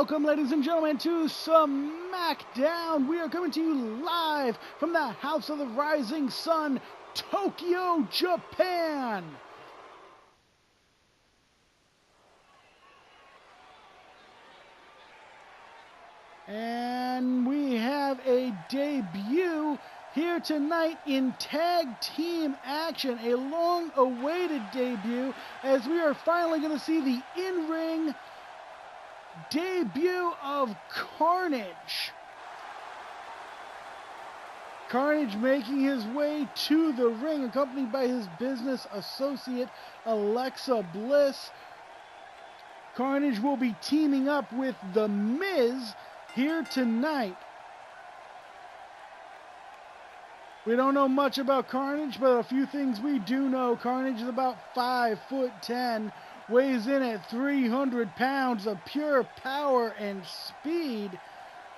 Welcome, ladies and gentlemen, to SmackDown. We are coming to you live from the House of the Rising Sun, Tokyo, Japan. And we have a debut here tonight in tag team action, a long-awaited debut, as we are finally going to see the in-ring debut of Karnage. Karnage making his way to the ring, accompanied by his business associate, Alexa Bliss. Karnage will be teaming up with The Miz here tonight. We don't know much about Karnage, but a few things we do know. Karnage is about 5'10", weighs in at 300 pounds of pure power and speed.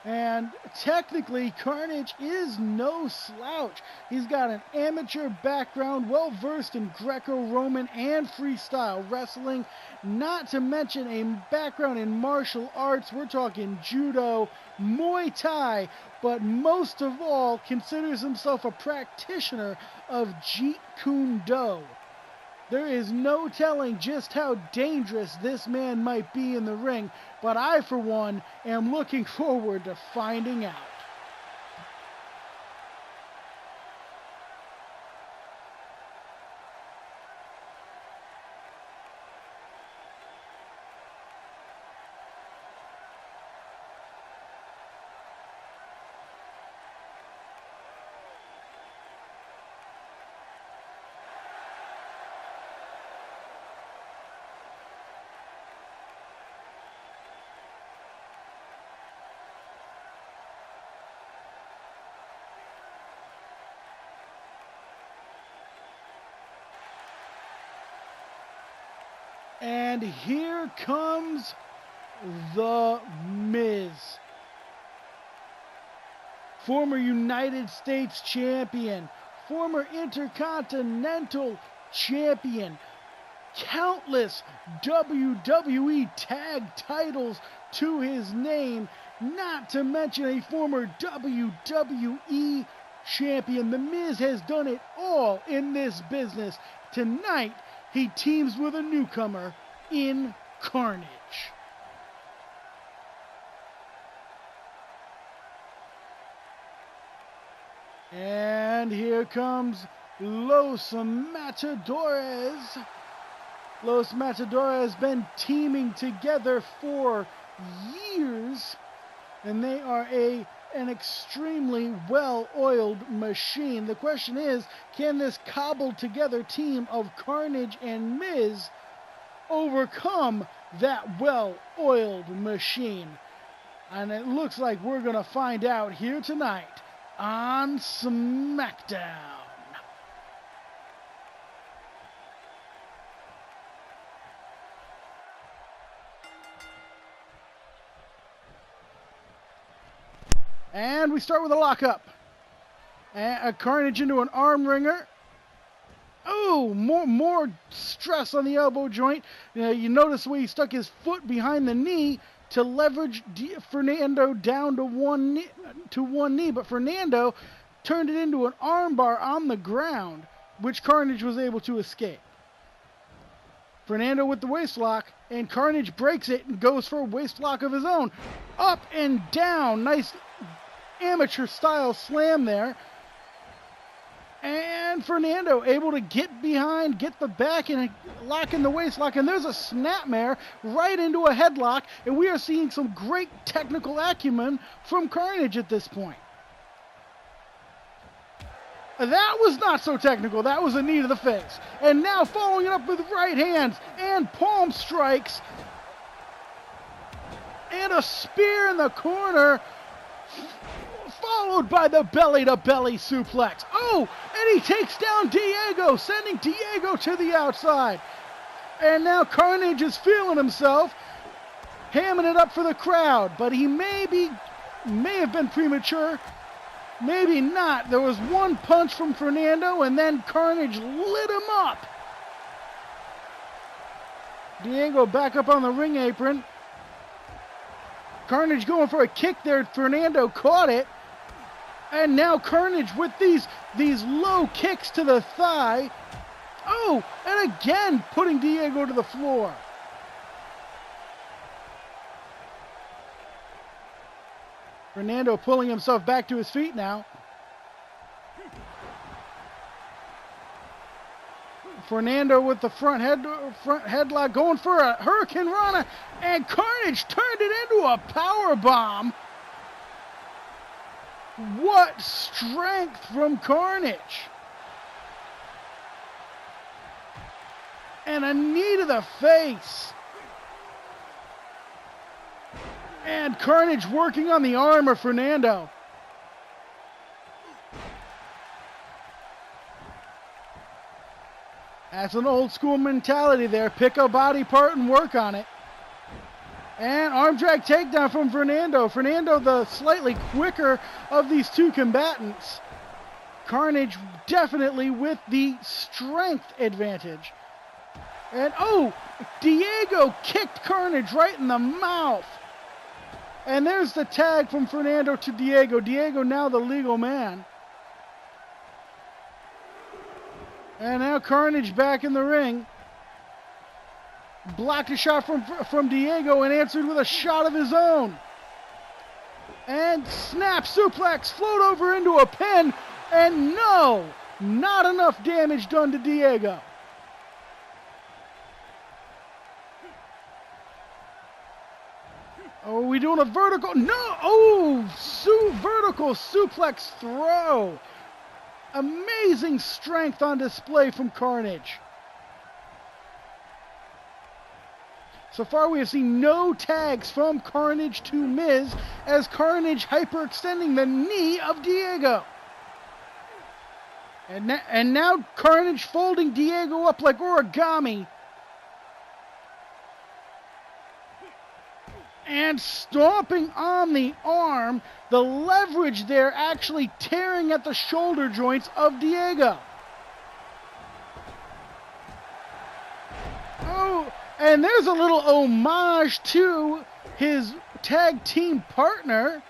And technically, Karnage is no slouch. He's got an amateur background, well-versed in Greco-Roman and freestyle wrestling, not to mention a background in martial arts. We're talking judo, Muay Thai, but most of all considers himself a practitioner of Jeet Kune Do. There is no telling just how dangerous this man might be in the ring, but I, for one, am looking forward to finding out. And here comes The Miz. Former United States champion, former Intercontinental champion, countless WWE tag titles to his name, not to mention a former WWE champion. The Miz has done it all in this business. Tonight, he teams with a newcomer in Karnage. And here comes Los Matadores. Los Matadores has been teaming together for years, and they are an extremely well-oiled machine. The question is, can this cobbled together team of Karnage and Miz overcome that well-oiled machine? And it looks like we're going to find out here tonight on SmackDown. And we start with a lockup. And Karnage into an arm wringer. Oh, more stress on the elbow joint. You notice the way he stuck his foot behind the knee to leverage Fernando down to one knee. But Fernando turned it into an arm bar on the ground, which Karnage was able to escape. Fernando with the waist lock, and Karnage breaks it and goes for a waist lock of his own. Up and down. Nice amateur style slam there. And Fernando able to get behind, get the back, and lock in the waist lock. And there's a snapmare right into a headlock. And we are seeing some great technical acumen from Karnage at this point. That was not so technical. That was a knee to the face. And now following it up with right hands and palm strikes. And a spear in the corner, followed by the belly-to-belly suplex. Oh, and he takes down Diego, sending Diego to the outside. And now Karnage is feeling himself, hamming it up for the crowd, but he may have been premature. Maybe not. There was one punch from Fernando, and then Karnage lit him up. Diego back up on the ring apron. Karnage going for a kick there. Fernando caught it. And now Karnage with these low kicks to the thigh. Oh, and again putting Diego to the floor. Fernando pulling himself back to his feet now. Fernando with the front headlock going for a Hurricane Rana, and Karnage turned it into a power bomb. What strength from Karnage. And a knee to the face. And Karnage working on the arm of Fernando. That's an old school mentality there. Pick a body part and work on it. And arm drag takedown from Fernando. Fernando, the slightly quicker of these two combatants. Karnage definitely with the strength advantage. And oh, Diego kicked Karnage right in the mouth. And there's the tag from Fernando to Diego. Diego now the legal man. And now Karnage back in the ring. Blocked a shot from Diego and answered with a shot of his own. And snap suplex, float over into a pin. And no, not enough damage done to Diego. Oh, are we doing a vertical? No! Oh, vertical suplex throw. Amazing strength on display from Karnage. So far we have seen no tags from Karnage to Miz, as Karnage hyperextending the knee of Diego. And now Karnage folding Diego up like origami. And stomping on the arm, the leverage there actually tearing at the shoulder joints of Diego. Oh, and there's a little homage to his tag team partner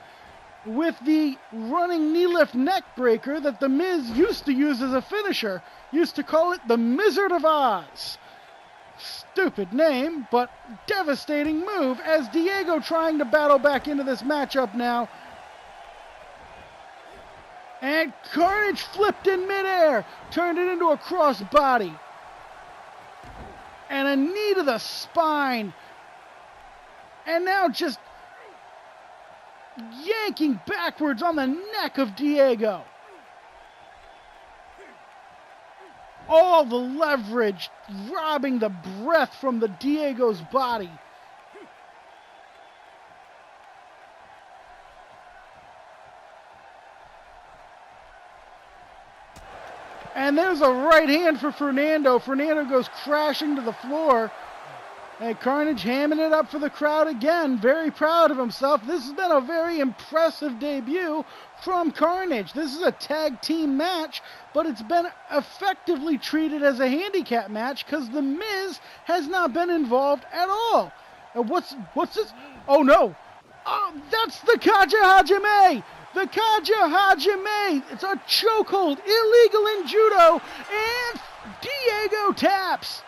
with the running knee lift neck breaker that the Miz used to use as a finisher. Used to call it the Wizard of Oz. Stupid name, but devastating move as Diego trying to battle back into this matchup now. And Karnage flipped in midair, turned it into a crossbody. And a knee to the spine. And now just yanking backwards on the neck of Diego. All the leverage, robbing the breath from the Diego's body. And there's a right hand for Fernando. Fernando goes crashing to the floor. And Karnage hamming it up for the crowd again. Very proud of himself. This has been a very impressive debut from Karnage. This is a tag team match, but it's been effectively treated as a handicap match because the Miz has not been involved at all. And what's this? Oh no! Oh, that's the Kaja Hajime! The Kaja Hajime! It's a chokehold, illegal in judo, and Diego taps.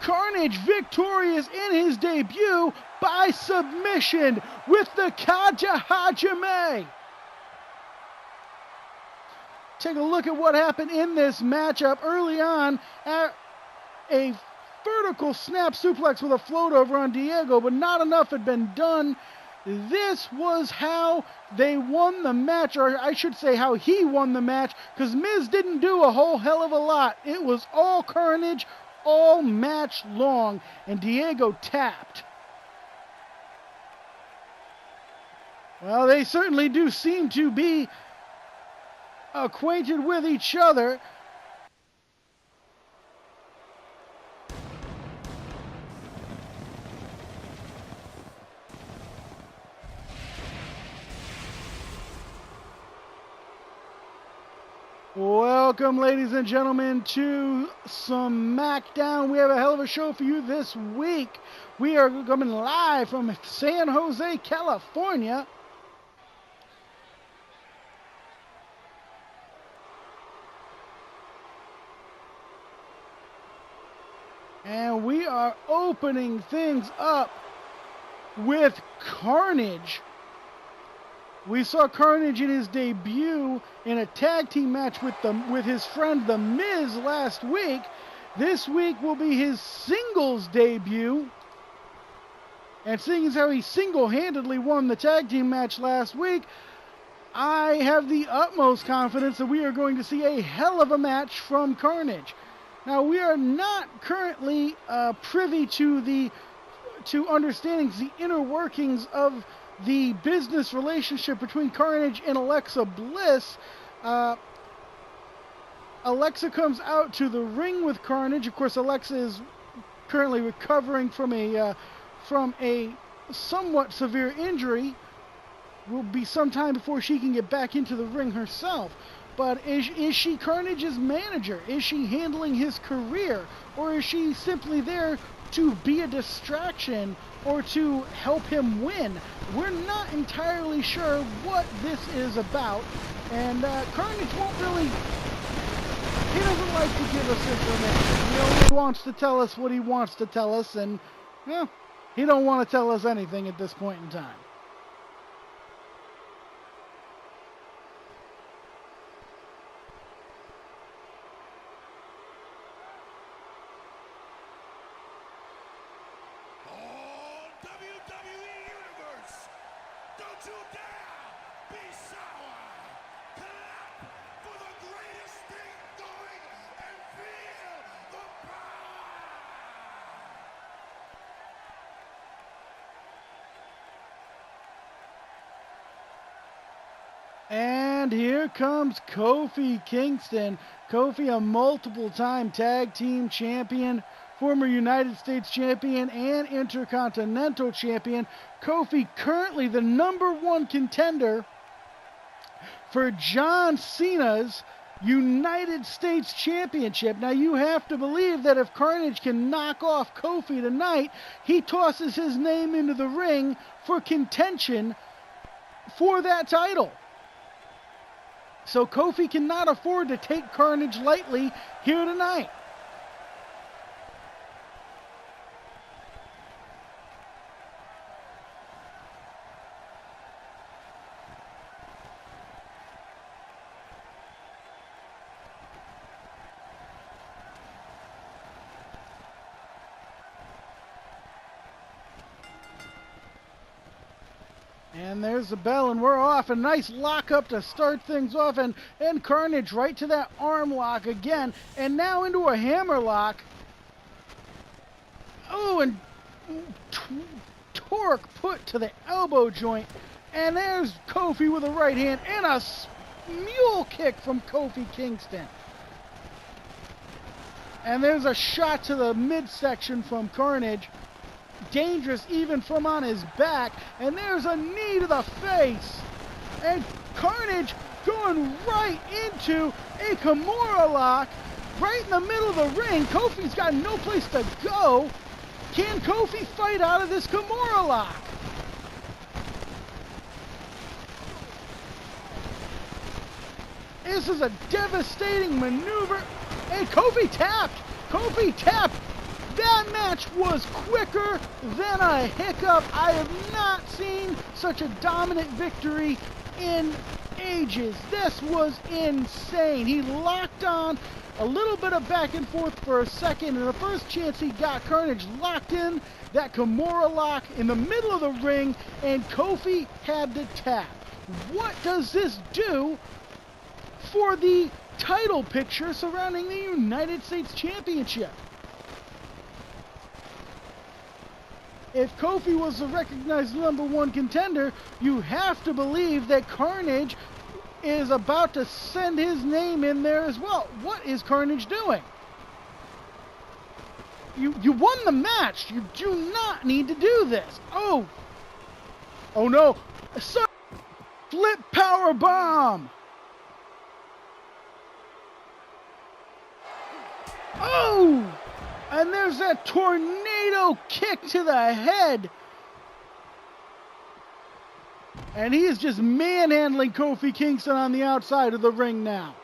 Karnage victorious in his debut by submission with the Kaja Hajime. Take a look at what happened in this matchup early on. A vertical snap suplex with a float over on Diego, but not enough had been done. This was how they won the match, or I should say how he won the match, because Miz didn't do a whole hell of a lot. It was all Karnage all match long, and Diego tapped. Well, they certainly do seem to be acquainted with each other. Well, Welcome, ladies and gentlemen, to SmackDown. We have a hell of a show for you this week. We are coming live from San Jose, California. And we are opening things up with Karnage. We saw Karnage in his debut in a tag team match with his friend The Miz last week. This week will be his singles debut. And seeing as how he single-handedly won the tag team match last week, I have the utmost confidence that we are going to see a hell of a match from Karnage. Now, we are not currently privy to understanding the inner workings of the business relationship between Karnage and Alexa Bliss. Alexa comes out to the ring with Karnage. Of course, Alexa is currently recovering from a somewhat severe injury. Will be some time before she can get back into the ring herself. But is she Karnage's manager? Is she handling his career? Or is she simply there to be a distraction or to help him win? We're not entirely sure what this is about. And Karnage won't really... He doesn't like to give us information. He only wants to tell us what he wants to tell us. And, well, he don't want to tell us anything at this point in time. And here comes Kofi Kingston. Kofi, a multiple-time tag team champion, former United States champion and Intercontinental champion. Kofi currently the #1 contender for John Cena's United States Championship. Now, you have to believe that if Karnage can knock off Kofi tonight, he tosses his name into the ring for contention for that title. So Kofi cannot afford to take Karnage lightly here tonight. And there's the bell, and we're off. A nice lockup to start things off, and Karnage right to that arm lock again, and now into a hammer lock. Oh, and torque put to the elbow joint, and there's Kofi with a right hand, and a mule kick from Kofi Kingston. And there's a shot to the midsection from Karnage. Dangerous even from on his back, and there's a knee to the face, and Karnage going right into a Kimura lock right in the middle of the ring. Kofi's got no place to go. Can Kofi fight out of this Kimura lock? This is a devastating maneuver, and Kofi tapped. Kofi tapped. That match was quicker than a hiccup. I have not seen such a dominant victory in ages. This was insane. He locked on a little bit of back and forth for a second, and the first chance he got, Karnage locked in that Kimura lock in the middle of the ring, and Kofi had to tap. What does this do for the title picture surrounding the United States Championship? If Kofi was the recognized #1 contender, you have to believe that Karnage is about to send his name in there as well. What is Karnage doing? You won the match. You do not need to do this. Oh no. Flip power bomb. Oh! And there's that tornado kick to the head. And he is just manhandling Kofi Kingston on the outside of the ring now.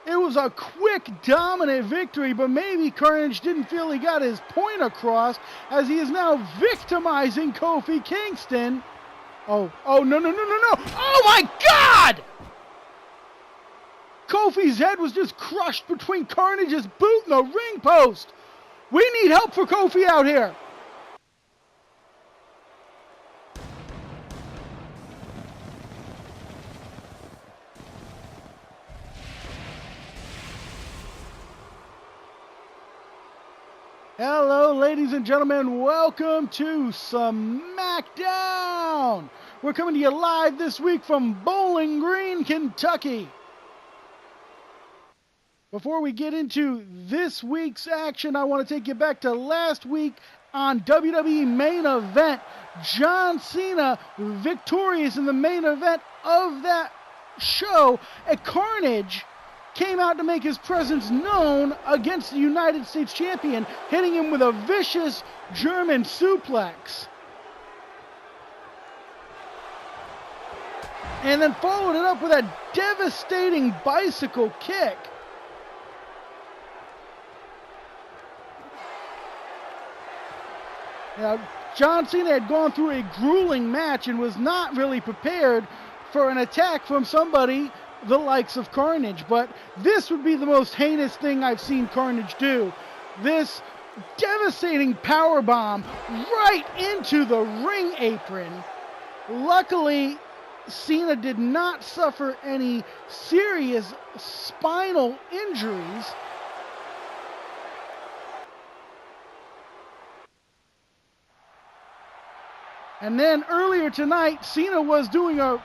It was a quick, dominant victory, but maybe Karnage didn't feel he got his point across as he is now victimizing Kofi Kingston. Oh, no. Oh my God! Kofi's head was just crushed between Karnage's boot and the ring post. We need help for Kofi out here. Hello, ladies and gentlemen. Welcome to SmackDown. We're coming to you live this week from Bowling Green, Kentucky. Before we get into this week's action, I want to take you back to last week on WWE Main Event. John Cena victorious in the main event of that show. And Karnage came out to make his presence known against the United States Champion, hitting him with a vicious German suplex. And then followed it up with a devastating bicycle kick. Now, John Cena had gone through a grueling match and was not really prepared for an attack from somebody the likes of Karnage, but this would be the most heinous thing I've seen Karnage do. This devastating powerbomb right into the ring apron. Luckily, Cena did not suffer any serious spinal injuries. And then earlier tonight, Cena was doing a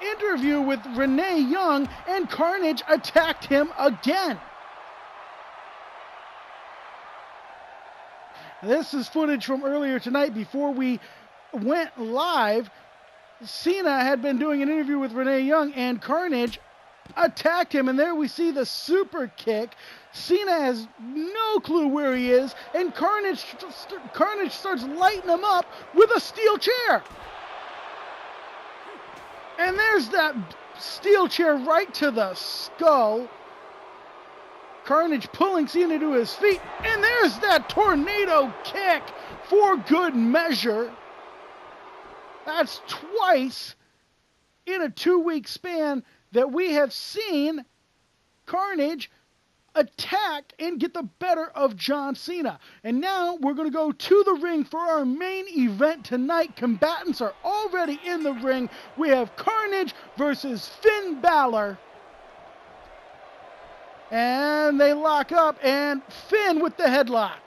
interview with Renee Young, and Karnage attacked him again. This is footage from earlier tonight before we went live. Cena had been doing an interview with Renee Young, and Karnage attacked him, and there we see the super kick. Cena has no clue where he is, and Karnage starts lighting him up with a steel chair. And there's that steel chair right to the skull. Karnage pulling Cena to his feet. And there's that tornado kick for good measure. That's twice in a 2-week span that we have seen Karnage attack and get the better of John Cena. And now we're going to go to the ring for our main event tonight. Combatants are already in the ring. We have Karnage versus Finn Balor. And they lock up, and Finn with the headlock.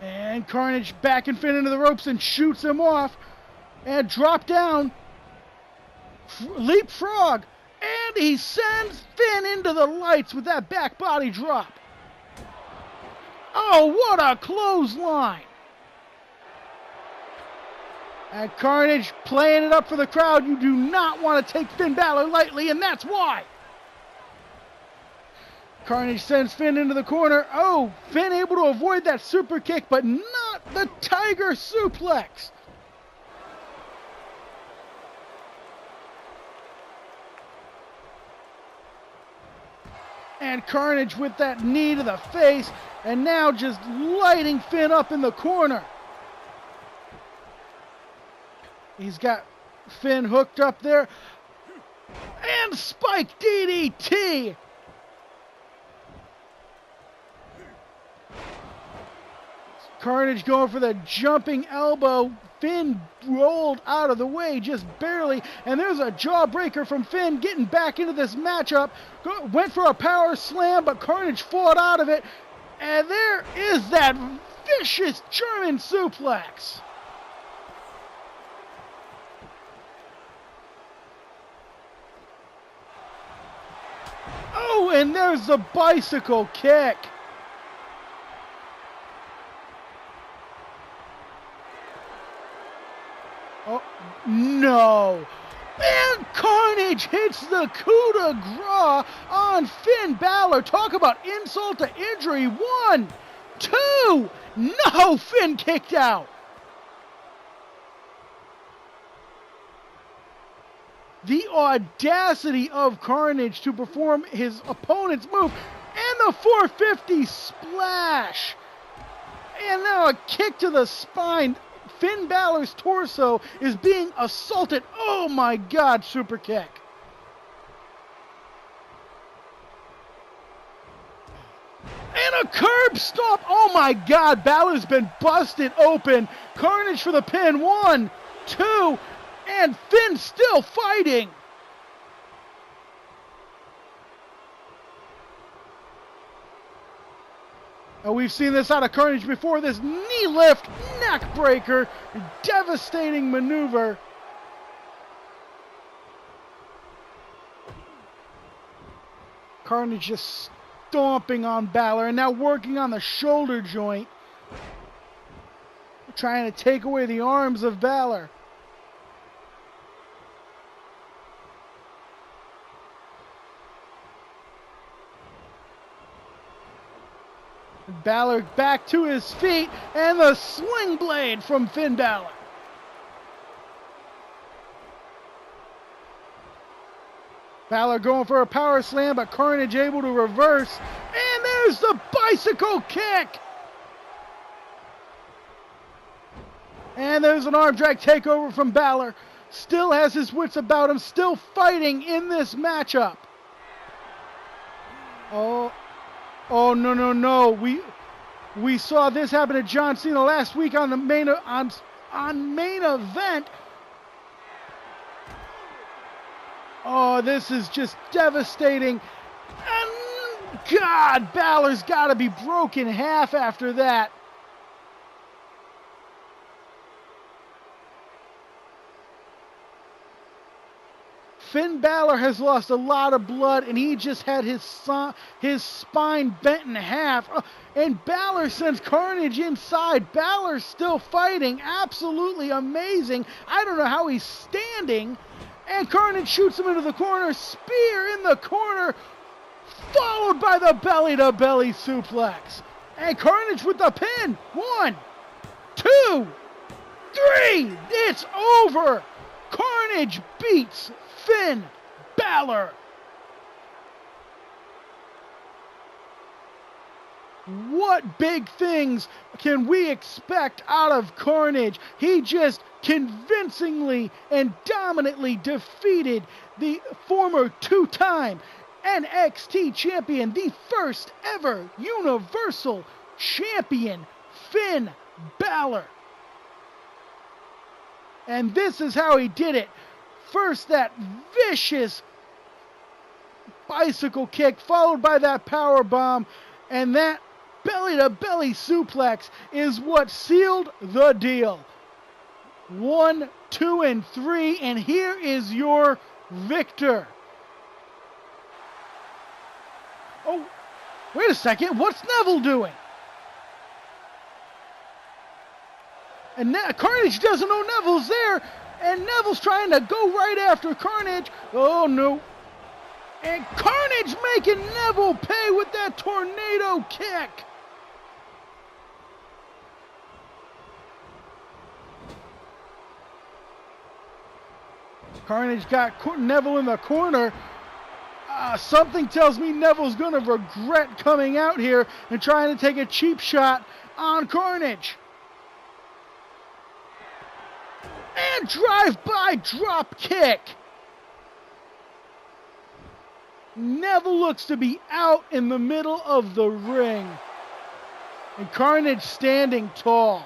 And Karnage backing Finn into the ropes and shoots him off. And drop down. Leapfrog. And he sends Finn into the lights with that back body drop. Oh, what a clothesline. And Karnage playing it up for the crowd. You do not want to take Finn Balor lightly, and that's why. Karnage sends Finn into the corner. Oh, Finn able to avoid that super kick, but not the tiger suplex. And Karnage with that knee to the face, and now just lighting Finn up in the corner. He's got Finn hooked up there. And spike DDT. Karnage going for the jumping elbow. Finn rolled out of the way just barely, and there's a jawbreaker from Finn getting back into this matchup. Went for a power slam, but Karnage fought out of it, and there is that vicious German suplex. Oh, and there's the bicycle kick. Oh, no. And Carnage hits the coup de grace on Finn Balor. Talk about insult to injury. 1, 2. No, Finn kicked out. The audacity of Carnage to perform his opponent's move. And the 450 splash. And now a kick to the spine. Finn Balor's torso is being assaulted. Oh my God, super kick. And a curb stomp. Oh my God, Balor's been busted open. Carnage for the pin. 1, 2, and Finn still fighting. Oh, we've seen this out of Carnage before. This knee lift, neck breaker, devastating maneuver. Carnage just stomping on Balor and now working on the shoulder joint. Trying to take away the arms of Balor. Balor back to his feet, and the sling blade from Finn Balor. Balor going for a power slam, but Carnage able to reverse. And there's the bicycle kick. And there's an arm drag takeover from Balor. Still has his wits about him, still fighting in this matchup. Oh, no. We saw this happen to John Cena last week on the main event. Oh, this is just devastating. And God, Balor's got to be broken in half after that. Finn Balor has lost a lot of blood, and he just had his spine bent in half. And Balor sends Carnage inside. Balor's still fighting. Absolutely amazing. I don't know how he's standing. And Carnage shoots him into the corner. Spear in the corner, followed by the belly-to-belly suplex. And Carnage with the pin. 1, 2, 3. It's over. Carnage beats Finn Balor. What big things can we expect out of Carnage? He just convincingly and dominantly defeated the former two-time NXT champion, the first ever Universal Champion, Finn Balor. And this is how he did it. First, that vicious bicycle kick, followed by that power bomb, and that belly-to-belly suplex is what sealed the deal. 1, 2, and 3, and here is your victor. Oh, wait a second, what's Neville doing? And Carnage doesn't know Neville's there, and Neville's trying to go right after Carnage. Oh, no. And Carnage making Neville pay with that tornado kick. Carnage got Neville in the corner. Something tells me Neville's going to regret coming out here and trying to take a cheap shot on Carnage. And drive-by drop kick. Neville looks to be out in the middle of the ring. And Carnage standing tall.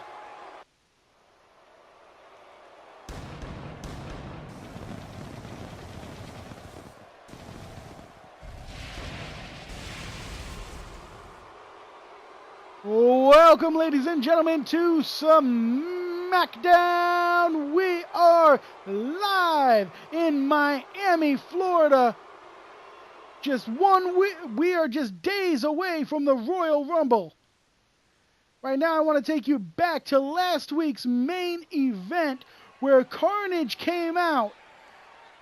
Welcome, ladies and gentlemen, to SmackDown. We are live in Miami, Florida. We are just days away from the Royal Rumble. Right now, I want to take you back to last week's main event where Carnage came out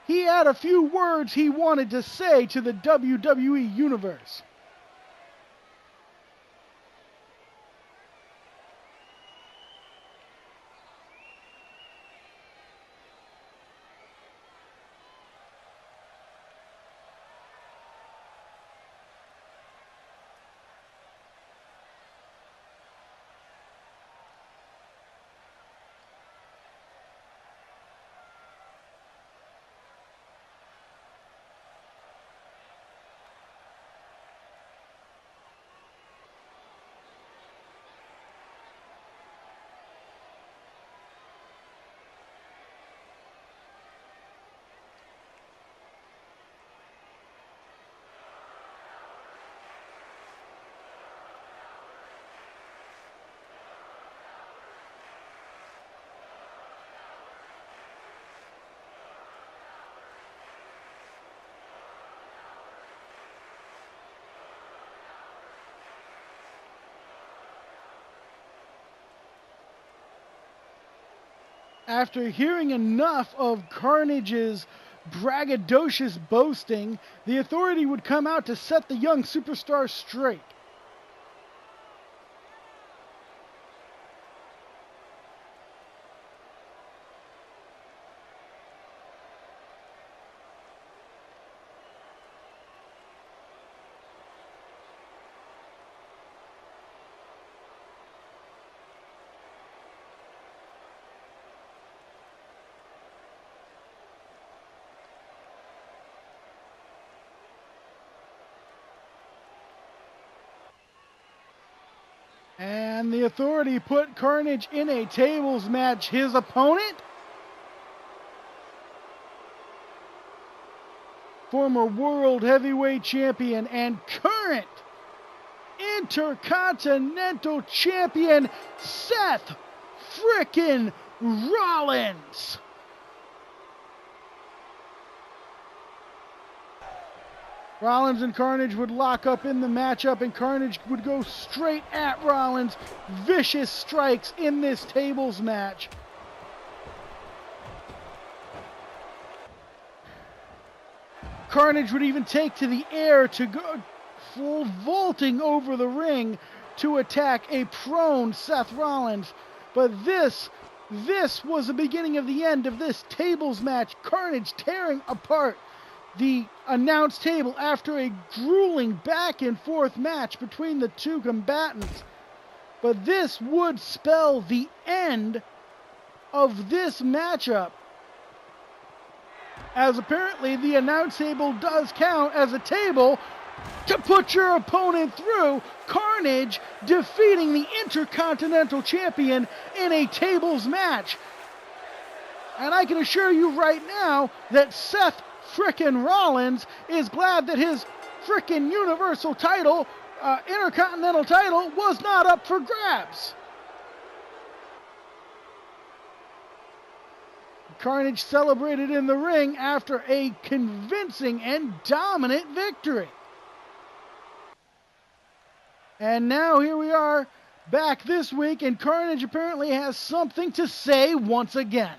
he had a few words he wanted to say to the WWE Universe. After hearing enough of Karnage's braggadocious boasting, the Authority would come out to set the young superstar straight. And the Authority put Karnage in a tables match. His opponent, former World Heavyweight Champion and current Intercontinental Champion, Seth frickin' Rollins. Rollins and Karnage would lock up in the matchup, and Karnage would go straight at Rollins. Vicious strikes in this tables match. Karnage would even take to the air to go full vaulting over the ring to attack a prone Seth Rollins. But this was the beginning of the end of this tables match. Karnage tearing apart the announce table after a grueling back and forth match between the two combatants. But this would spell the end of this matchup, as apparently the announce table does count as a table to put your opponent through. Karnage defeating the Intercontinental Champion in a tables match. And I can assure you right now that Seth frickin' Rollins is glad that his frickin' Universal title, Intercontinental title, was not up for grabs. Karnage celebrated in the ring after a convincing and dominant victory. And now here we are back this week, and Karnage apparently has something to say once again.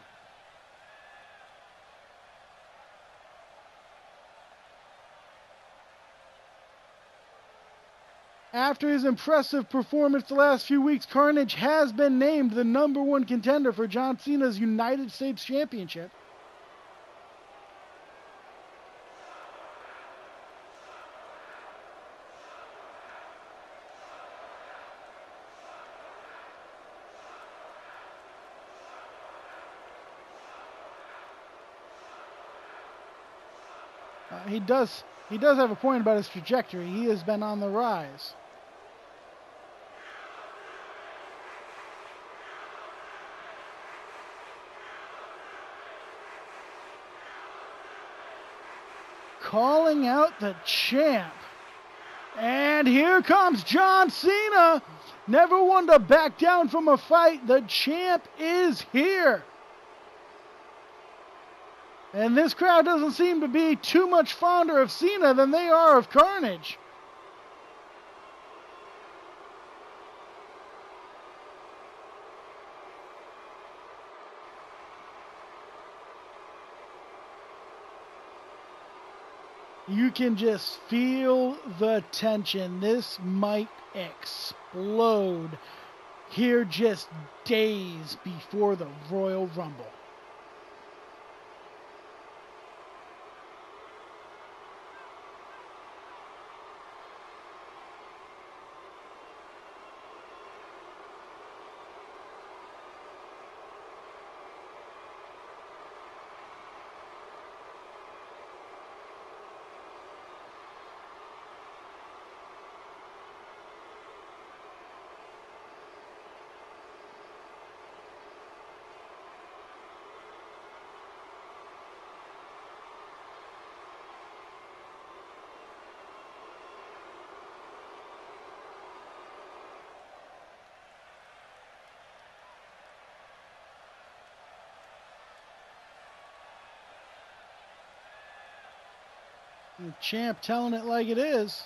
After his impressive performance the last few weeks, Karnage has been named the #1 contender for John Cena's United States Championship. He does have a point about his trajectory. He has been on the rise. Calling out the champ. And here comes John Cena. Never one to back down from a fight. The champ is here. And this crowd doesn't seem to be too much fonder of Cena than they are of Karnage. You can just feel the tension. This might explode here just days before the Royal Rumble. The champ telling it like it is.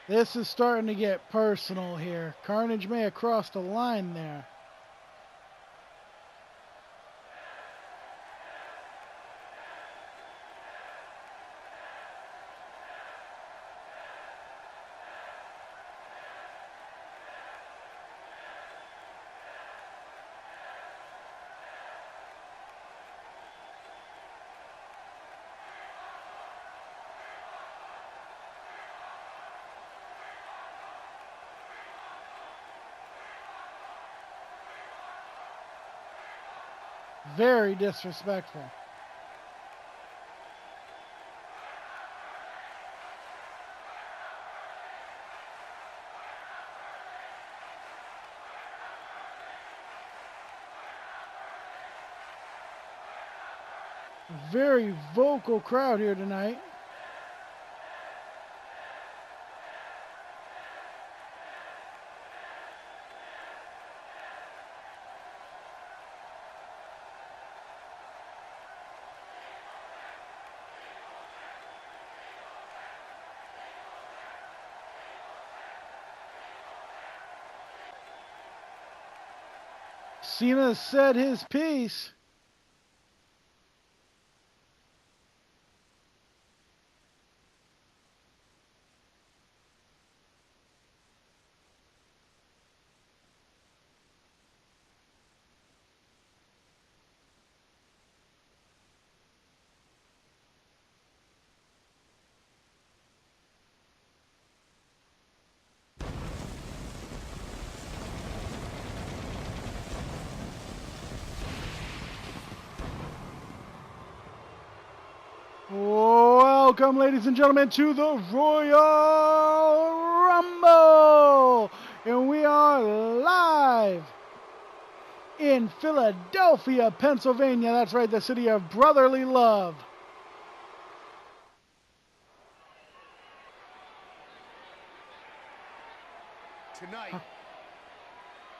This is starting to get personal here. Karnage may have crossed the line there. Very disrespectful. Very vocal crowd here tonight. Cena said his piece. Welcome, ladies and gentlemen, to the Royal Rumble. And we are live in Philadelphia, Pennsylvania. That's right, the city of brotherly love. Tonight,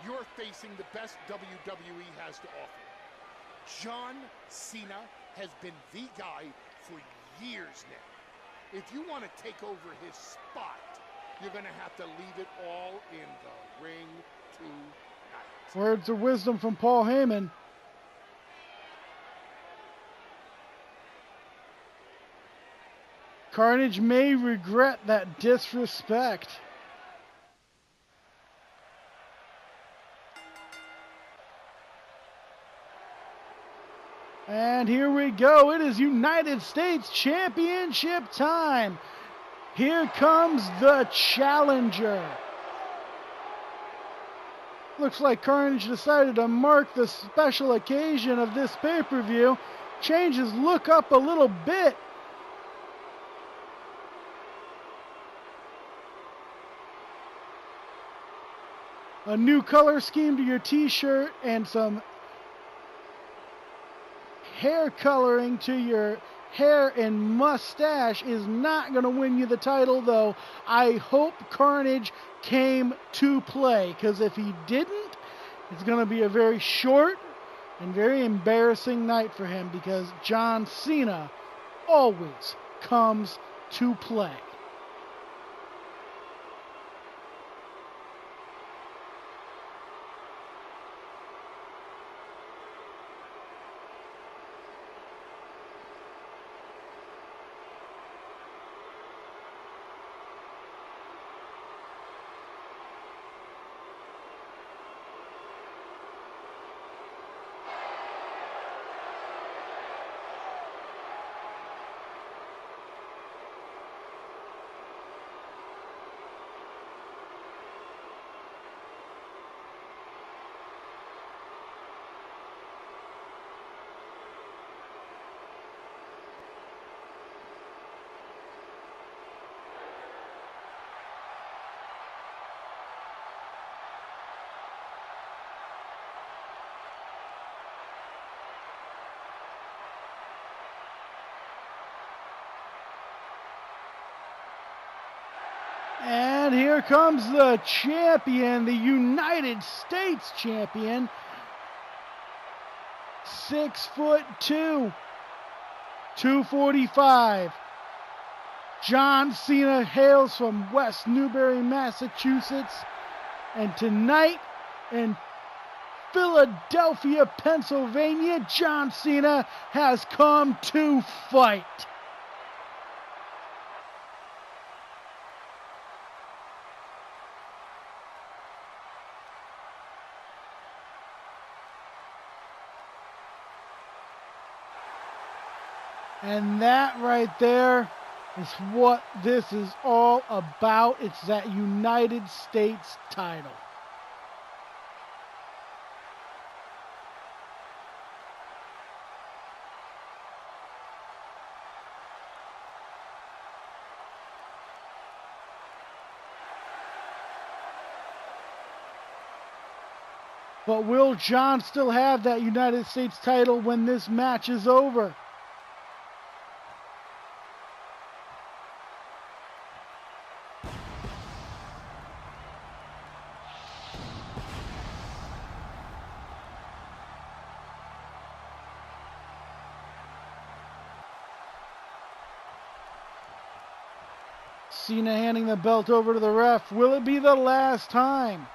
you're facing the best WWE has to offer. John Cena has been the guy for years now. If you want to take over his spot, you're going to have to leave it all in the ring tonight. Words of wisdom from Paul Heyman. Karnage may regret that disrespect. And here we go. It is United States Championship time. Here comes the challenger. Looks like Karnage decided to mark the special occasion of this pay-per-view. Change his look up a little bit. A new color scheme to your t-shirt and some hair coloring to your hair and mustache is not going to win you the title, though. I hope Karnage came to play, because if he didn't, it's going to be a very short and very embarrassing night for him, because John Cena always comes to play. And here comes the champion, the United States champion, 6'2", 245. John Cena hails from West Newbury, Massachusetts. And tonight in Philadelphia, Pennsylvania, John Cena has come to fight. And that right there is what this is all about. It's that United States title. But will John still have that United States title when this match is over? Cena handing the belt over to the ref. Will it be the last time?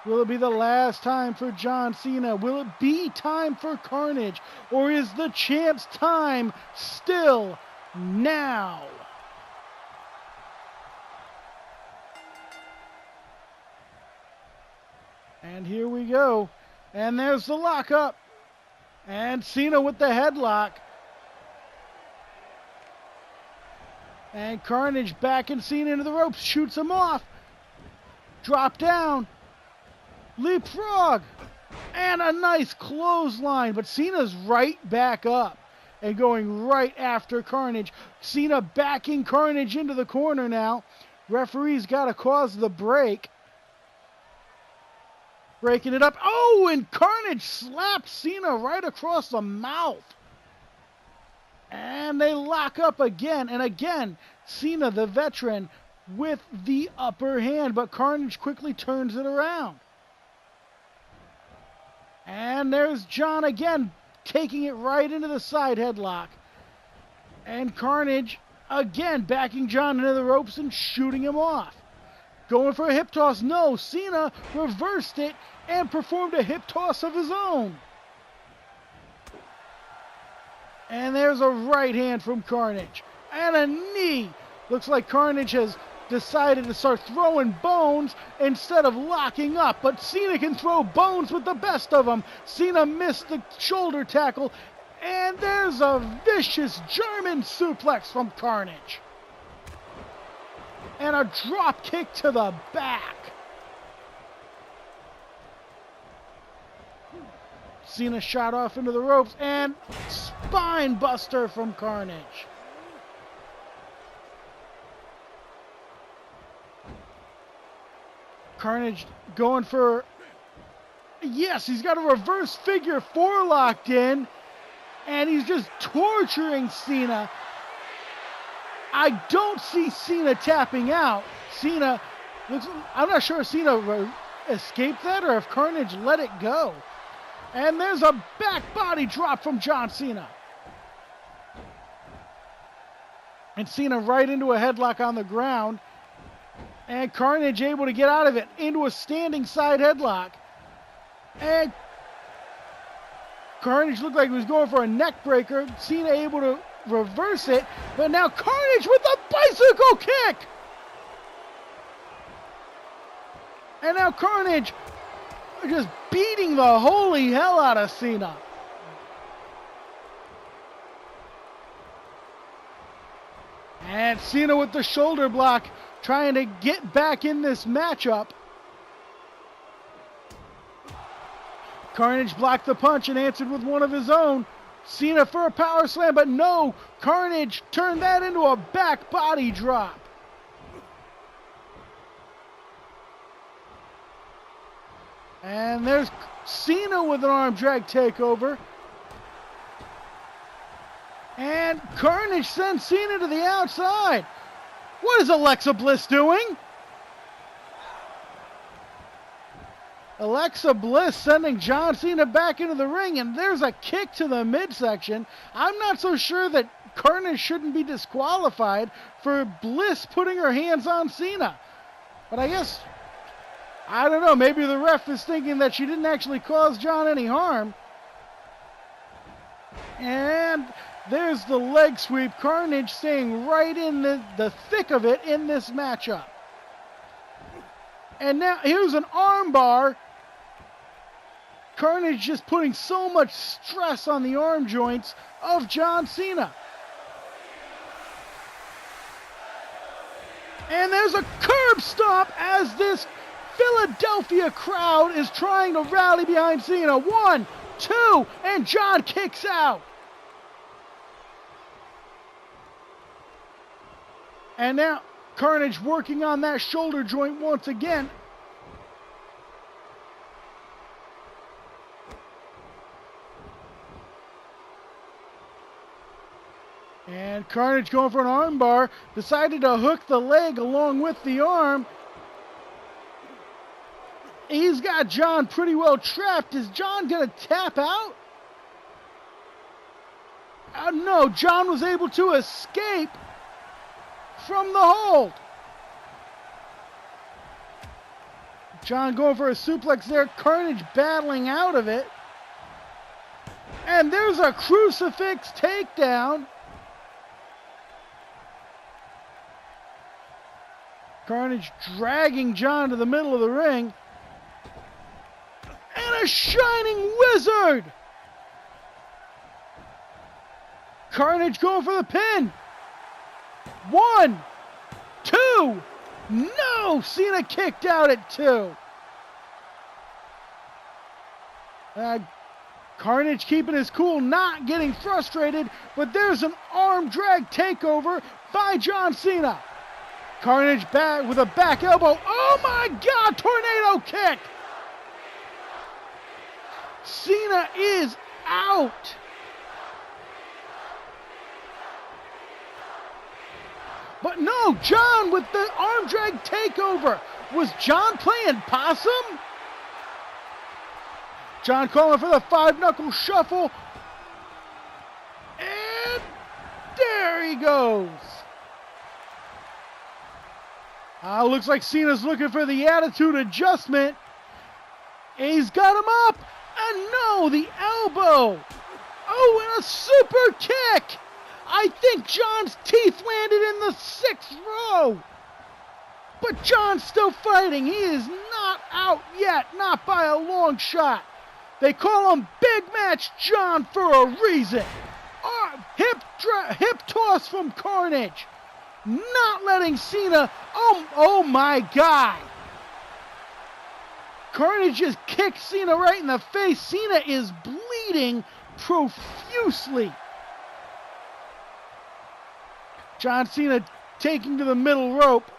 Will it be the last time for John Cena? Will it be time for Karnage? Or is the champ's time still now? And here we go. And there's the lockup. And Cena with the headlock. And Karnage backing Cena into the ropes. Shoots him off. Drop down. Leapfrog. And a nice clothesline. But Cena's right back up. And going right after Karnage. Cena backing Karnage into the corner now. Referee's got to cause the break. Breaking it up. Oh, and Karnage slaps Cena right across the mouth. And they lock up again. And again, Cena, the veteran, with the upper hand. But Karnage quickly turns it around. And there's John again, taking it right into the side headlock. And Karnage again backing John into the ropes and shooting him off. Going for a hip toss. No, Cena reversed it and performed a hip toss of his own. And there's a right hand from Karnage. And a knee. Looks like Karnage has decided to start throwing bones instead of locking up. But Cena can throw bones with the best of them. Cena missed the shoulder tackle. And there's a vicious German suplex from Karnage. And a drop kick to the back. Cena shot off into the ropes and spine buster from Karnage. Karnage going for, yes, he's got a reverse figure four locked in, and he's just torturing Cena. I don't see Cena tapping out. Cena looks, I'm not sure if Cena escaped that or if Karnage let it go. And there's a back body drop from John Cena. And Cena right into a headlock on the ground. And Karnage able to get out of it into a standing side headlock. And Karnage looked like he was going for a neck breaker. Cena able to reverse it. But now Karnage with a bicycle kick. And now Karnage just beating the holy hell out of Cena. And Cena with the shoulder block, trying to get back in this matchup. Karnage blocked the punch and answered with one of his own. Cena for a power slam, but no, Karnage turned that into a back body drop. And there's Cena with an arm drag takeover. And Karnage sends Cena to the outside. What is Alexa Bliss doing? Alexa Bliss sending John Cena back into the ring, and there's a kick to the midsection. I'm not so sure that Karnage shouldn't be disqualified for Bliss putting her hands on Cena. But I guess, I don't know, maybe the ref is thinking that she didn't actually cause John any harm. And there's the leg sweep. Karnage staying right in the thick of it in this matchup. And now here's an arm bar. Karnage just putting so much stress on the arm joints of John Cena. And there's a curb stomp as this Philadelphia crowd is trying to rally behind Cena. 1, 2, and John kicks out. And now Karnage working on that shoulder joint once again. And Karnage going for an arm bar. Decided to hook the leg along with the arm. He's got John pretty well trapped. Is John going to tap out? No, John was able to escape from the hold. John going for a suplex there. Karnage battling out of it. And there's a crucifix takedown. Karnage dragging John to the middle of the ring. And a shining wizard. Karnage going for the pin. 1, 2. No! Cena kicked out at 2. Karnage keeping his cool, not getting frustrated, but there's an arm drag takeover by John Cena. Karnage back with a back elbow. Oh my God, tornado kick! Cena is out. But no, John with the arm drag takeover. Was John playing possum? John calling for the 5-knuckle shuffle. And there he goes. Looks like Cena's looking for the attitude adjustment. And he's got him up. And no, the elbow. Oh, and a super kick. I think John's teeth landed in the 6th row. But John's still fighting. He is not out yet, not by a long shot. They call him Big Match John for a reason. Hip toss from Karnage. Not letting Cena, oh my God. Karnage just kicked Cena right in the face. Cena is bleeding profusely. John Cena taking to the middle rope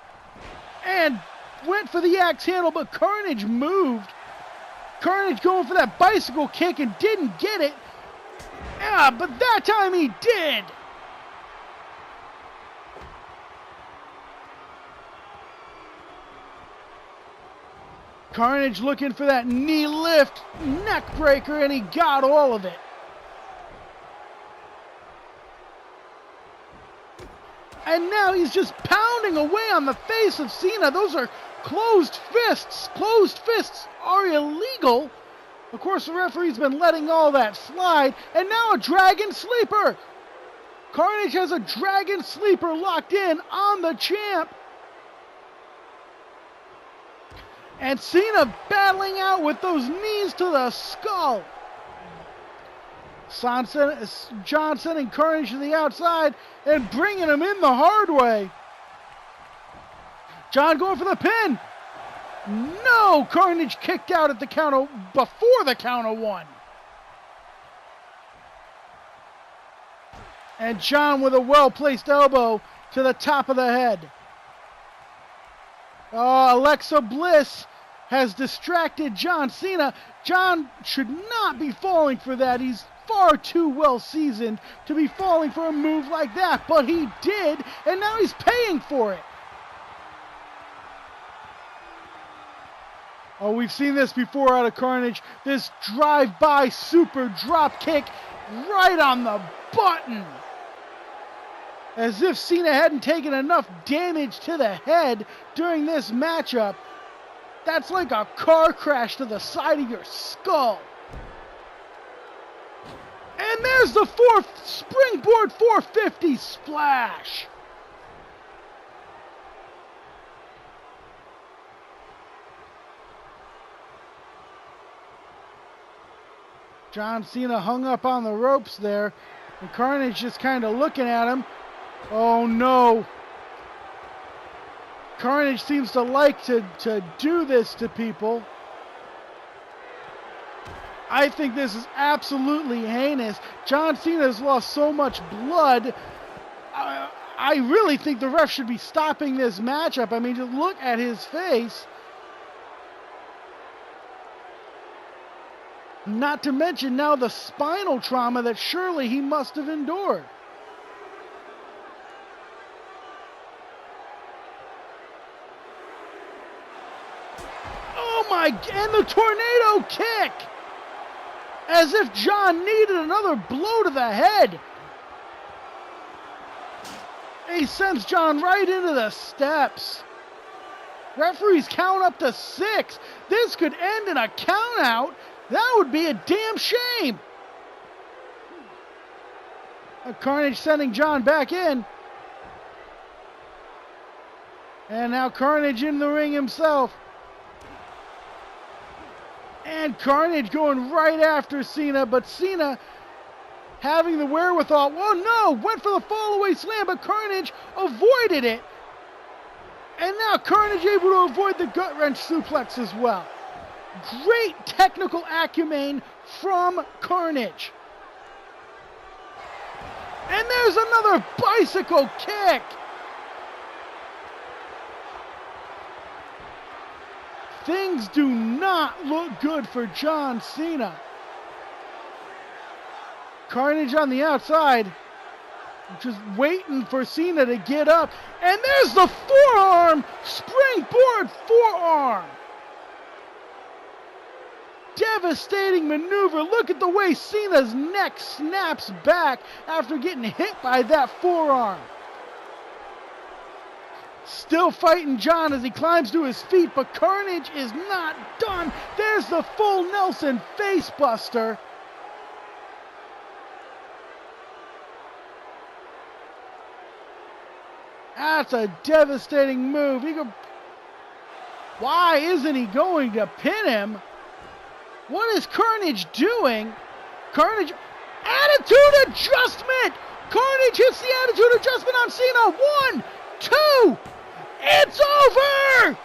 and went for the axe handle, but Karnage moved. Karnage going for that bicycle kick and didn't get it. Yeah, but that time he did. Karnage looking for that knee lift, neck breaker, and he got all of it. And now he's just pounding away on the face of Cena. Those are closed fists. Closed fists are illegal. Of course, the referee's been letting all that slide. And now a Dragon Sleeper. Karnage has a Dragon Sleeper locked in on the champ. And Cena battling out with those knees to the skull. John sending Karnage to the outside and bringing him in the hard way. John going for the pin. No, Karnage kicked out at the count before the count of one. And John with a well-placed elbow to the top of the head. Alexa Bliss has distracted John Cena. John should not be falling for that. He's far too well seasoned to be falling for a move like that, but he did, and now he's paying for it. Oh, we've seen this before out of Karnage. This drive-by super drop kick right on the button. As if Cena hadn't taken enough damage to the head during this matchup. That's like a car crash to the side of your skull. And there's the fourth springboard 450 splash. John Cena hung up on the ropes there. And Karnage just kind of looking at him. Oh no. Karnage seems to like to do this to people. I think this is absolutely heinous. John Cena has lost so much blood. I really think the ref should be stopping this matchup. I mean, just look at his face. Not to mention now the spinal trauma that surely he must have endured. Oh my, and the tornado kick! As if John needed another blow to the head. He sends John right into the steps. Referees count up to 6. This could end in a count out. That would be a damn shame. Karnage sending John back in. And now Karnage in the ring himself. And Karnage going right after Cena, but Cena having the wherewithal. Oh no, went for the fallaway slam, but Karnage avoided it. And now Karnage able to avoid the gut wrench suplex as well. Great technical acumen from Karnage. And there's another bicycle kick. Things do not look good for John Cena. Karnage on the outside, just waiting for Cena to get up. And there's the forearm, springboard forearm. Devastating maneuver. Look at the way Cena's neck snaps back after getting hit by that forearm. Still fighting John as he climbs to his feet, but Karnage is not done. There's the full Nelson facebuster. That's a devastating move. Why isn't he going to pin him? What is Karnage doing? Karnage, attitude adjustment! Karnage hits the attitude adjustment on Cena. 1, 2, it's over!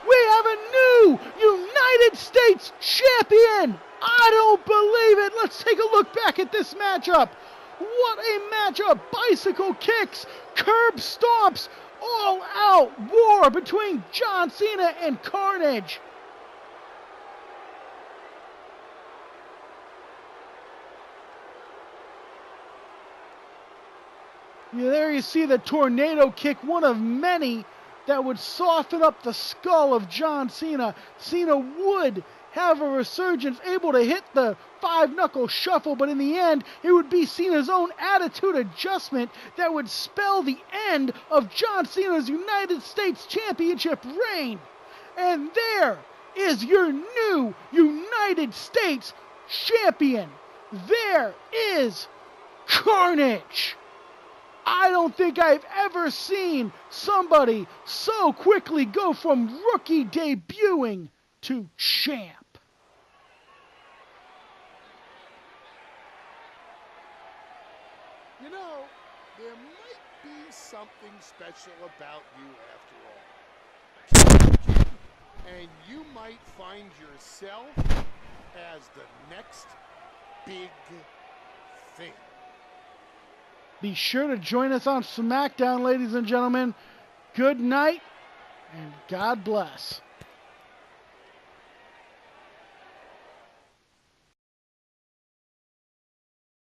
We have a new United States champion! I don't believe it! Let's take a look back at this matchup. What a matchup! Bicycle kicks, curb stomps, all out war between John Cena and Karnage. Yeah, there you see the tornado kick, one of many that would soften up the skull of John Cena. Cena would have a resurgence, able to hit the 5-knuckle shuffle, but in the end, it would be Cena's own attitude adjustment that would spell the end of John Cena's United States Championship reign. And there is your new United States Champion. There is Karnage. I don't think I've ever seen somebody so quickly go from rookie debuting to champ. You know, there might be something special about you after all. And you might find yourself as the next big thing. Be sure to join us on SmackDown, ladies and gentlemen. Good night, and God bless.